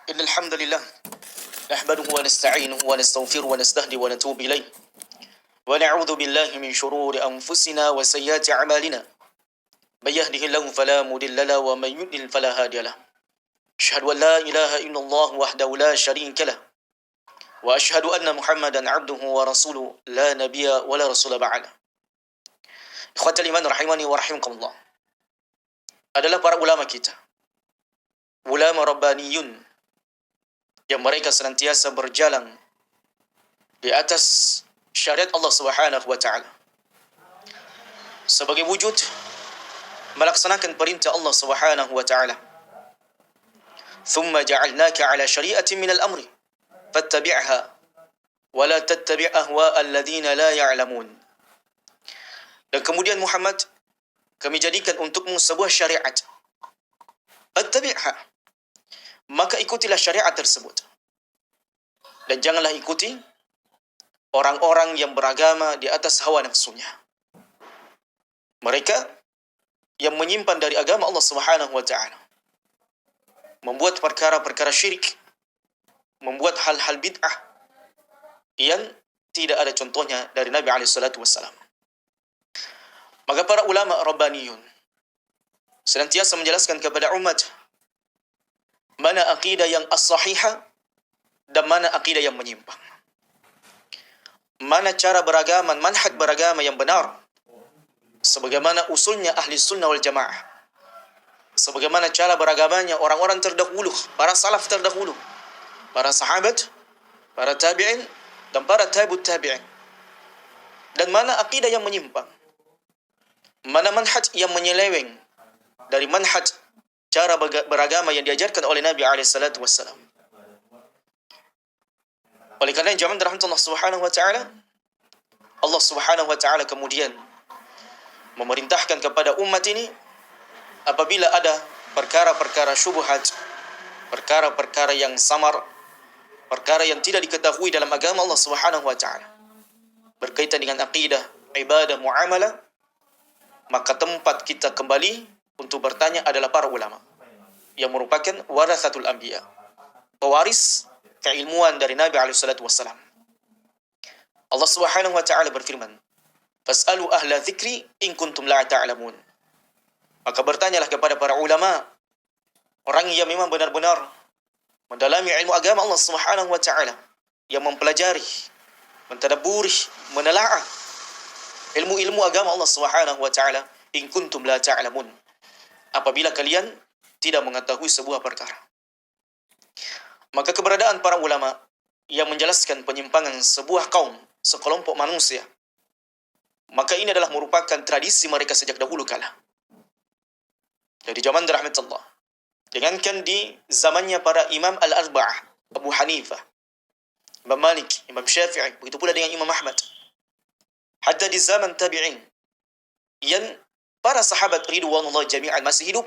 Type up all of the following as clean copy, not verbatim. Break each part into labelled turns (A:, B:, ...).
A: إن الحمد لله نحمده ونستعينه ونستغفره ونستهدي ونتوب إليه ونعوذ بالله من شرور أنفسنا وسيئات أعمالنا من يهده الله فلا مضل له ومن يضلل فلا هادي له أشهد أن لا إله إلا الله وحده لا شريك له وأشهد أن محمدا عبده ورسوله لا نبي ولا رسول بعده. Ikhwatal iman rahimani wa rahimakumullah, adalah para ulama kita, ulama rabbaniyun, yang mereka senantiasa berjalan di atas syariat Allah Subhanahu wa taala sebagai wujud melaksanakan perintah Allah Subhanahu wa taala. Thumma ja'alnaka 'ala syari'atin min al-amri fattabi'ha wa la tattabi' ahwa'a alladhina la ya'lamun. Dan kemudian Muhammad, kami jadikan untukmu sebuah syariat. Fattabi'ha, maka ikutilah syariat tersebut. Dan janganlah ikuti orang-orang yang beragama di atas hawa nafsunya. Mereka yang menyimpan dari agama Allah Subhanahu wa taala, membuat perkara-perkara syirik, membuat hal-hal bid'ah yang tidak ada contohnya dari Nabi alaihi salatu wassalam. Maka para ulama rabbaniyun senantiasa menjelaskan kepada umat mana akidah yang as-sahihah dan mana akidah yang menyimpang. Mana cara beragama, manhaj beragama yang benar, sebagaimana usulnya ahli sunnah wal jamaah, sebagaimana cara beragamanya orang-orang terdahulu, para salaf terdahulu, para sahabat, para tabi'in, dan para tabi'ut tabi'in. Dan mana akidah yang menyimpang, mana manhaj yang menyeleweng dari manhaj cara beragama yang diajarkan oleh Nabi alaihissalatu wassalam. Oleh kerana jamaah rahmat Allah Subhanahu wa taala, Allah Subhanahu wa taala kemudian memerintahkan kepada umat ini, apabila ada perkara-perkara syubhat, perkara-perkara yang samar, perkara yang tidak diketahui dalam agama Allah Subhanahu wa taala, berkaitan dengan akidah, ibadah, muamalah, maka tempat kita kembali untuk bertanya adalah para ulama yang merupakan warathatul anbiya, pewaris keilmuan dari Nabi alaihi salatu wassalam. Allah Subhanahu wa taala berfirman, "Fas'alu ahla dzikri in kuntum la ta'lamun." Maka bertanyalah kepada para ulama, orang yang memang benar-benar mendalami ilmu agama Allah Subhanahu wa taala, yang mempelajari, mentadabburi, menelaah ilmu-ilmu agama Allah Subhanahu wa taala, in kuntum la ta'lamun, apabila kalian tidak mengetahui sebuah perkara. Maka keberadaan para ulama yang menjelaskan penyimpangan sebuah kaum, sekelompok manusia, maka ini adalah merupakan tradisi mereka sejak dahulu kala. Dari zaman rahmat Allah, dengankan di zamannya para imam al-arba'ah, Abu Hanifah, Imam Malik, Imam Syafi'i, begitu pula dengan Imam Ahmad. Hatta di zaman tabi'in, yang para sahabat ridwanullah jami'an masih hidup,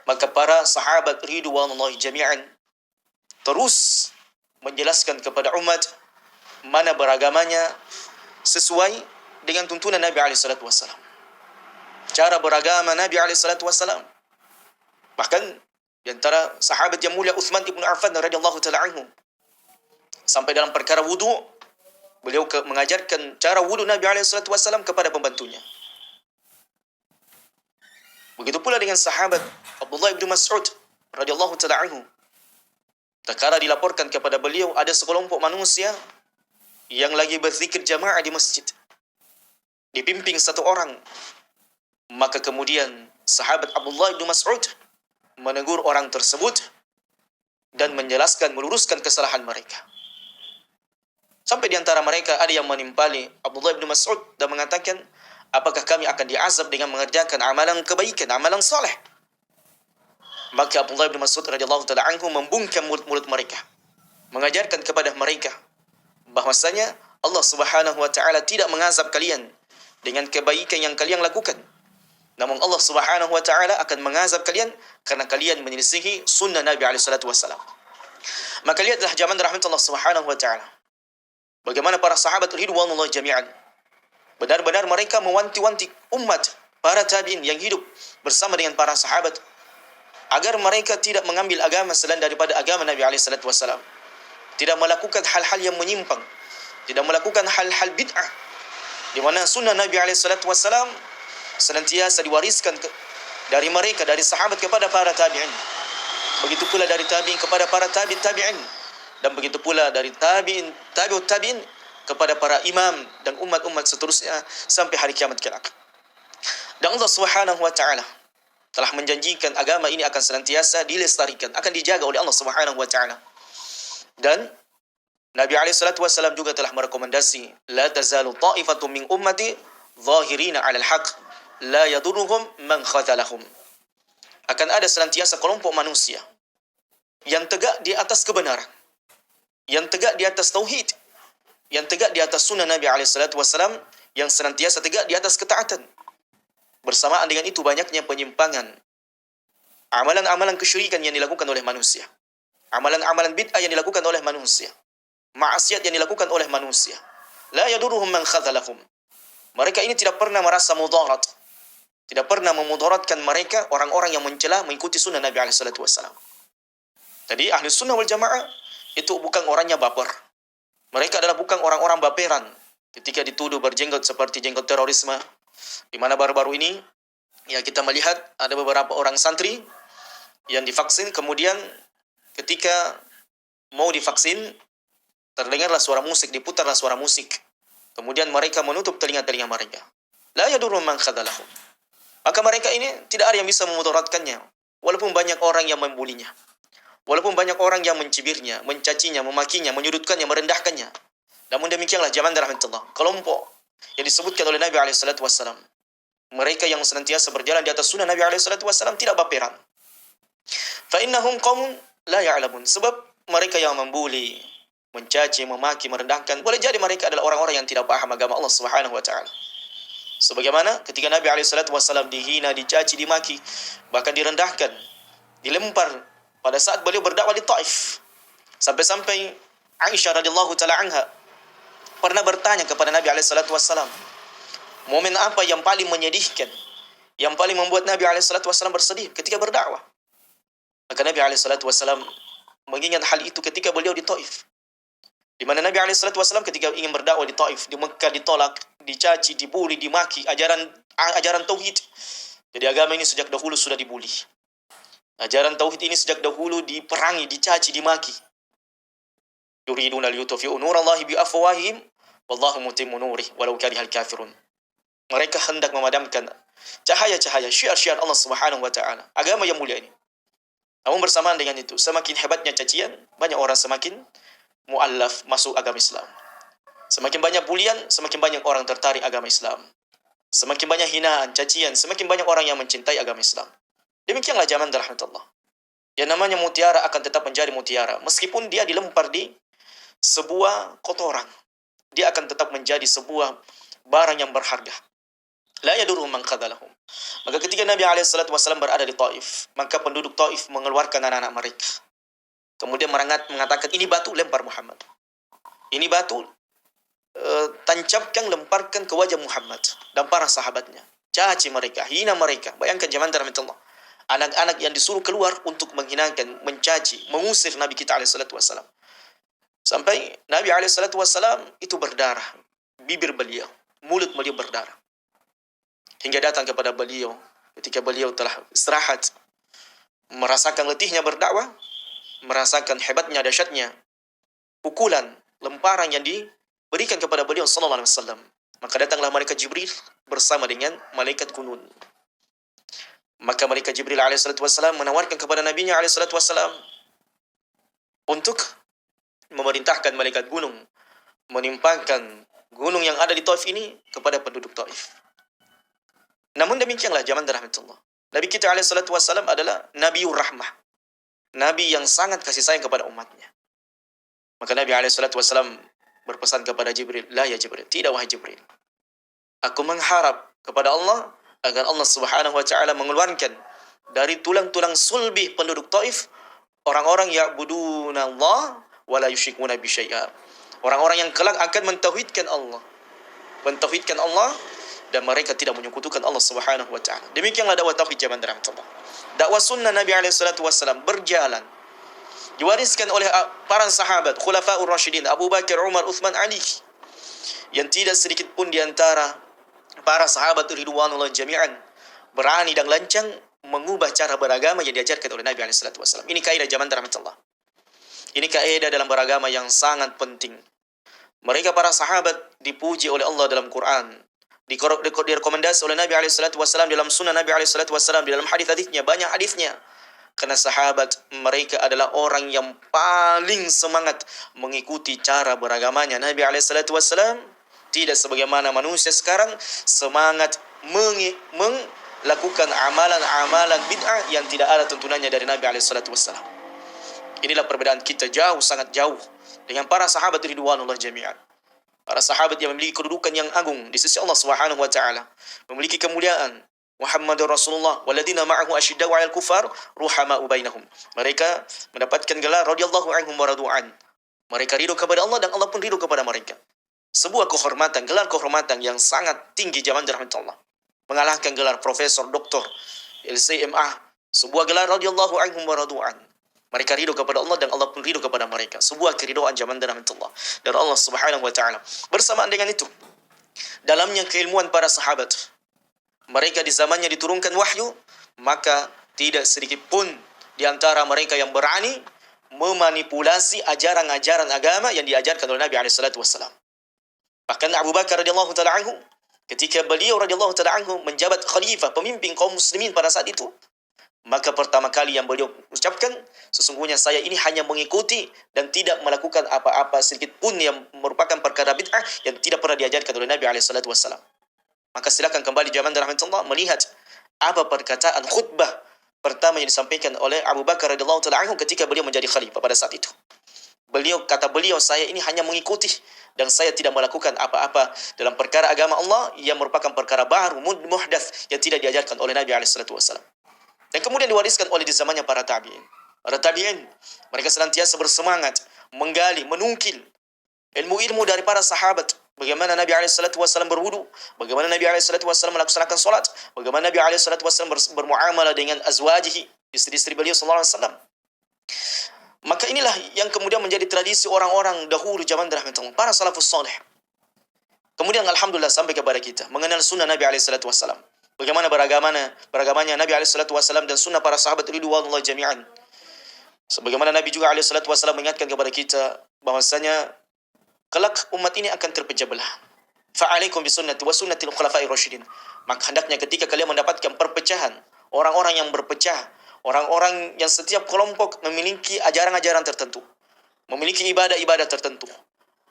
A: maka para sahabat ridwanullah jami'an terus menjelaskan kepada umat mana beragamanya sesuai dengan tuntunan Nabi alaihissalatu wassalam, cara beragama Nabi alaihissalatu wassalam. Bahkan di antara sahabat yang mulia Uthman ibn Affan radhiyallahu ta'ala anhu, sampai dalam perkara wudu, beliau mengajarkan cara wudu Nabi alaihissalatu wassalam kepada pembantunya. Begitu pula dengan sahabat Abdullah bin Mas'ud radhiyallahu ta'ala anhu. Tatkala dilaporkan kepada beliau ada sekelompok manusia yang lagi berzikir jamaah di masjid, dipimpin satu orang, maka kemudian sahabat Abdullah bin Mas'ud menegur orang tersebut dan menjelaskan, meluruskan kesalahan mereka. Sampai di antara mereka ada yang menimpali Abdullah bin Mas'ud dan mengatakan, apakah kami akan diazab dengan mengerjakan amalan kebaikan, amalan saleh? Maka Abdullah bin Mas'ud radhiyallahu ta'ala anhu membungkam mulut-mulut mereka, mengajarkan kepada mereka bahwasanya Allah Subhanahu wa taala tidak mengazab kalian dengan kebaikan yang kalian lakukan, namun Allah Subhanahu wa taala akan mengazab kalian karena kalian menyelisihi sunnah Nabi alaihi salatu wassalam. Maka lihatlah zaman rahmat Allah Subhanahu wa taala, bagaimana para sahabat ridwanullah jami'an benar-benar mereka mewanti-wanti umat, para tabi'in yang hidup bersama dengan para sahabat, agar mereka tidak mengambil agama selain daripada agama Nabi SAW, tidak melakukan hal-hal yang menyimpang, tidak melakukan hal-hal bid'ah, di mana sunnah Nabi SAW senantiasa diwariskan dari mereka, dari sahabat kepada para tabi'in, begitu pula dari tabi'in kepada para tabi'in, dan begitu pula dari tabi'ut tabi'in kepada para imam dan umat-umat seterusnya sampai hari kiamat kelak. Dan Allah Subhanahu wa taala telah menjanjikan agama ini akan senantiasa dilestarikan, akan dijaga oleh Allah Subhanahu wa taala. Dan Nabi SAW juga telah merekomendasi, la tazalu ta'ifatun min ummati zahirina 'alal haqq la yadurruhum man khadhalahum. Akan ada senantiasa kelompok manusia yang tegak di atas kebenaran, yang tegak di atas tauhid, yang tegak di atas sunnah Nabi SAW, yang senantiasa tegak di atas ketaatan. Bersamaan dengan itu banyaknya penyimpangan, amalan-amalan kesyirikan yang dilakukan oleh manusia, amalan-amalan bid'ah yang dilakukan oleh manusia, maksiat yang dilakukan oleh manusia. La yadurruhum man khadhalahum. Mereka ini tidak pernah merasa mudarat, tidak pernah memudaratkan mereka orang-orang yang mencela mengikuti sunnah Nabi SAW. Jadi ahli sunnah wal jamaah itu bukan orangnya baper. Mereka adalah bukan orang-orang baperan ketika dituduh berjenggot seperti jenggot terorisme, di mana baru-baru ini ya kita melihat ada beberapa orang santri yang divaksin, kemudian ketika mau divaksin terdengarlah suara musik, diputarlah suara musik, kemudian mereka menutup telinga-telinga mereka. La yadurru man khadalahum. Maka mereka ini tidak ada yang bisa memudaratkannya, walaupun banyak orang yang membulinya, walaupun banyak orang yang mencibirnya, mencacinya, memakinya, menyudutkannya, merendahkannya. Namun demikianlah zaman rahmatullah, kelompok yang disebutkan oleh Nabi SAW, mereka yang senantiasa berjalan di atas sunnah Nabi SAW tidak baperan. Fa innahum qaumun la ya'lamun. Sebab mereka yang membuli, mencaci, memaki, merendahkan, boleh jadi mereka adalah orang-orang yang tidak paham agama Allah Subhanahu wa taala. Sebagaimana ketika Nabi SAW dihina, dicaci, dimaki, bahkan direndahkan, dilempar pada saat beliau berdakwah di Taif. Sampai-sampai Aisyah radhiyallahu taala anha pernah bertanya kepada Nabi SAW, momen apa yang paling menyedihkan, yang paling membuat Nabi SAW bersedih ketika berdakwah? Maka Nabi SAW mengingat hal itu ketika beliau di Taif, di mana Nabi SAW ketika ingin berdakwah di Taif, di Mekah ditolak, dicaci, dibuli, dimaki, ajaran tauhid. Jadi agama ini sejak dahulu sudah dibuli. Ajaran tauhid ini sejak dahulu diperangi, dicaci, dimaki. Yuriduna liyutfi'u nurallahi biafwahihim wallahu mutimmu nurihi walau karihal kafirun. Mereka hendak memadamkan cahaya-cahaya syiar-syiar Allah Subhanahu wa taala, agama yang mulia ini. Namun bersamaan dengan itu, semakin hebatnya cacian, banyak orang semakin mu'allaf masuk agama Islam. Semakin banyak bulian, semakin banyak orang tertarik agama Islam. Semakin banyak hinaan, cacian, semakin banyak orang yang mencintai agama Islam. Demikianlah zaman rahmatullah. Yang namanya mutiara akan tetap menjadi mutiara, meskipun dia dilempar di sebuah kotoran, dia akan tetap menjadi sebuah barang yang berharga. La yadurruhum man khadalahum. Maka ketika Nabi SAW berada di Taif, maka penduduk Taif mengeluarkan anak-anak mereka, kemudian mengatakan, ini batu, lempar Muhammad. Ini batu, tancapkan, lemparkan ke wajah Muhammad dan para sahabatnya. Caci mereka, hina mereka. Bayangkan zaman rahmatullah, anak-anak yang disuruh keluar untuk menghinakan, mencaci, mengusir Nabi kita SAW. Sampai Nabi SAW itu berdarah, bibir beliau, mulut beliau berdarah. Hingga datang kepada beliau ketika beliau telah istirahat, merasakan letihnya berdakwah, merasakan hebatnya, dahsyatnya pukulan, lemparan yang diberikan kepada beliau sallallahu alaihi wasallam. Maka datanglah malaikat Jibril bersama dengan malaikat gunung. Maka malaikat Jibril alaihi wasallam menawarkan kepada nabinya alaihi wasallam untuk memerintahkan malaikat gunung menimpakan gunung yang ada di Taif ini kepada penduduk Taif. Namun demikianlah zaman rahmatullah, Nabi kita alaihi wasallam adalah Nabiur Rahmah, Nabi yang sangat kasih sayang kepada umatnya. Maka Nabi alaihi wasallam berpesan kepada Jibril, la ya Jibril, tidak wahai Jibril, aku mengharap kepada Allah agar Allah Subhanahu wa taala mengeluarkan dari tulang-tulang sulbi penduduk Taif orang-orang ya'buduna Allah wa la yusyrikuna bi syai'a. Orang-orang yang kelak akan mentauhidkan Allah. Mentauhidkan Allah dan mereka tidak menyekutukan Allah Subhanahu wa taala. Demikianlah dakwah tauhid zaman rahmatullah. Dakwah sunnah Nabi alaihi salatu wasallam berjalan, diwariskan oleh para sahabat khulafaur rasyidin Abu Bakar, Umar, Uthman, Ali, yang tidak sedikit pun di antara para sahabat ridwanullah jami'an berani dan lancang mengubah cara beragama yang diajarkan oleh Nabi alaihi salatu wasallam. Ini kaidah zaman rahmatullah. Ini kaidah dalam beragama yang sangat penting. Mereka para sahabat dipuji oleh Allah dalam Quran, direkomendasi oleh Nabi alaihi wasallam dalam sunnah Nabi alaihi wasallam, di dalam hadis-hadisnya, banyak hadisnya. Karena sahabat mereka adalah orang yang paling semangat mengikuti cara beragamanya Nabi alaihi wasallam, tidak sebagaimana manusia sekarang semangat melakukan amalan-amalan bid'ah yang tidak ada tuntunannya dari Nabi alaihi wasallam. Inilah perbedaan kita jauh, sangat jauh dengan para sahabat ridwanullah jami'an. Para sahabat yang memiliki kedudukan yang agung di sisi Allah Subhanahu wa taala, memiliki kemuliaan. Muhammadur Rasulullah walladzina ma'ahu asyiddau 'alal kufar ruhama'u bainahum. Mereka mendapatkan gelar radhiyallahu anhum wa radu'an. Mereka ridho kepada Allah dan Allah pun ridho kepada mereka. Sebuah kehormatan, gelar kehormatan yang sangat tinggi zaman rahmatullah. Mengalahkan gelar profesor, doktor, LCMA. Sebuah gelar radhiyallahu anhum wa radu'an. Mereka ridho kepada Allah dan Allah pun ridho kepada mereka. Sebuah keridhaan zaman rahmatullah dari Allah Subhanahu wa taala. Bersamaan dengan itu, dalamnya keilmuan para sahabat. Mereka di zamannya diturunkan wahyu, maka tidak sedikit pun di antara mereka yang berani memanipulasi ajaran-ajaran agama yang diajarkan oleh Nabi alaihi salatu wasallam. Bahkan Abu Bakar radhiyallahu taala anhu, ketika beliau radhiyallahu taala anhu menjabat khalifah, pemimpin kaum muslimin pada saat itu, maka pertama kali yang beliau ucapkan, sesungguhnya saya ini hanya mengikuti dan tidak melakukan apa-apa sedikit pun yang merupakan perkara bid'ah yang tidak pernah diajarkan oleh Nabi alaihi salatu wasallam. Maka silakan kembali zaman rahmatullah melihat apa perkataan khutbah pertama yang disampaikan oleh Abu Bakar radhiyallahu taala anhu ketika beliau menjadi khalifah pada saat itu. Kata beliau, saya ini hanya mengikuti dan saya tidak melakukan apa-apa dalam perkara agama Allah yang merupakan perkara baru, muhdats, yang tidak diajarkan oleh Nabi alaihi salatu wasallam. Dan kemudian diwariskan oleh di zamannya para tabi'in. Para tabi'in, mereka senantiasa bersemangat menggali, menungkil ilmu-ilmu dari para sahabat. Bagaimana Nabi SAW berwudu, bagaimana Nabi SAW melaksanakan solat, bagaimana Nabi SAW bermuamalah dengan azwajihi, istri-istri beliau SAW. Maka inilah yang kemudian menjadi tradisi orang-orang dahulu zaman rahmatullah, para salafus salih. Kemudian alhamdulillah sampai kepada kita mengenal sunnah Nabi SAW. Bagaimana beragamanya Nabi SAW dan sunnah para sahabat ridwanullah jami'an. Sebagaimana Nabi juga SAW mengingatkan kepada kita bahwasanya kelak umat ini akan terpecah belah. Fa'alaikum bisunnati wa sunnatil khulafa'ir rasyidin. Maka hendaknya ketika kalian mendapatkan perpecahan, orang-orang yang berpecah, orang-orang yang setiap kelompok memiliki ajaran-ajaran tertentu, memiliki ibadah-ibadah tertentu.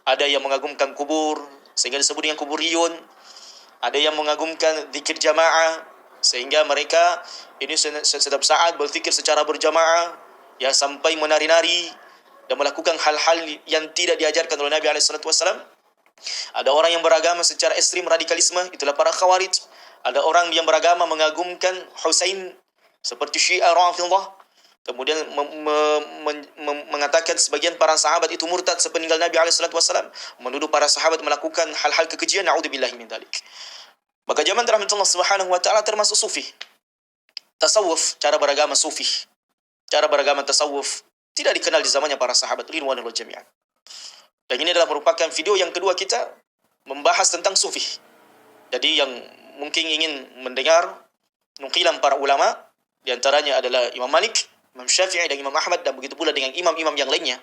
A: Ada yang mengagumkan kubur sehingga disebut dengan kuburiyun. Ada yang mengagumkan zikir jamaah sehingga mereka ini setiap saat berzikir secara berjamaah, ya, sampai menari-nari dan melakukan hal-hal yang tidak diajarkan oleh Nabi SAW. Ada orang yang beragama secara ekstrim radikalisme, itulah para khawarij. Ada orang yang beragama mengagumkan Husain seperti Syiah Rafidhah. Kemudian mengatakan sebagian para sahabat itu murtad sepeninggal Nabi SAW. Menuduh para sahabat melakukan hal-hal kekejian. Na'udzubillahi min dzalik. Maka zaman rahmatullah Subhanahu wa taala termasuk sufi. Tasawuf, cara beragama sufi. Cara beragama tasawuf tidak dikenal di zamannya para sahabat ridwanullah jami'an. Dan ini adalah merupakan video yang kedua kita membahas tentang sufi. Jadi yang mungkin ingin mendengar nukilan para ulama, di antaranya adalah Imam Malik, Imam Syafi'i dan Imam Ahmad, dan begitu pula dengan imam-imam yang lainnya,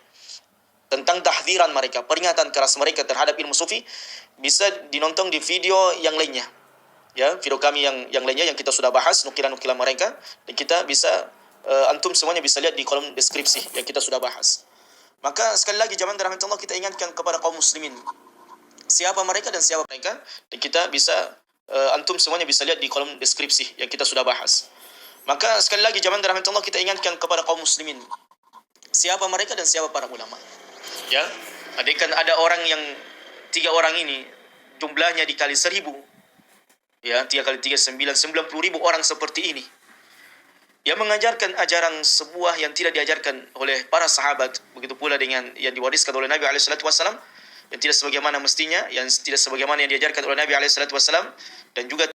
A: tentang tahdziran mereka, peringatan keras mereka terhadap ilmu sufi, bisa dinonton di video yang lainnya. Ya, video kami yang lainnya yang kita sudah bahas nukilan-nukilan mereka, dan kita bisa antum semuanya bisa lihat di kolom deskripsi yang kita sudah bahas. Maka sekali lagi zaman rahmatullah kita ingatkan kepada kaum muslimin siapa mereka dan siapa mereka, dan kita bisa antum semuanya bisa lihat di kolom deskripsi yang kita sudah bahas. Maka sekali lagi zaman rahmatullah kita ingatkan kepada kaum muslimin siapa mereka dan siapa para ulama. Ya, andaikan ada orang yang 3 orang ini jumlahnya dikali 1000, ya, 3 kali 3 90 ribu orang seperti ini yang mengajarkan ajaran sebuah yang tidak diajarkan oleh para sahabat, begitu pula dengan yang diwariskan oleh Nabi SAW, yang tidak sebagaimana mestinya, yang tidak sebagaimana yang diajarkan oleh Nabi alaihi salatu wasallam, dan juga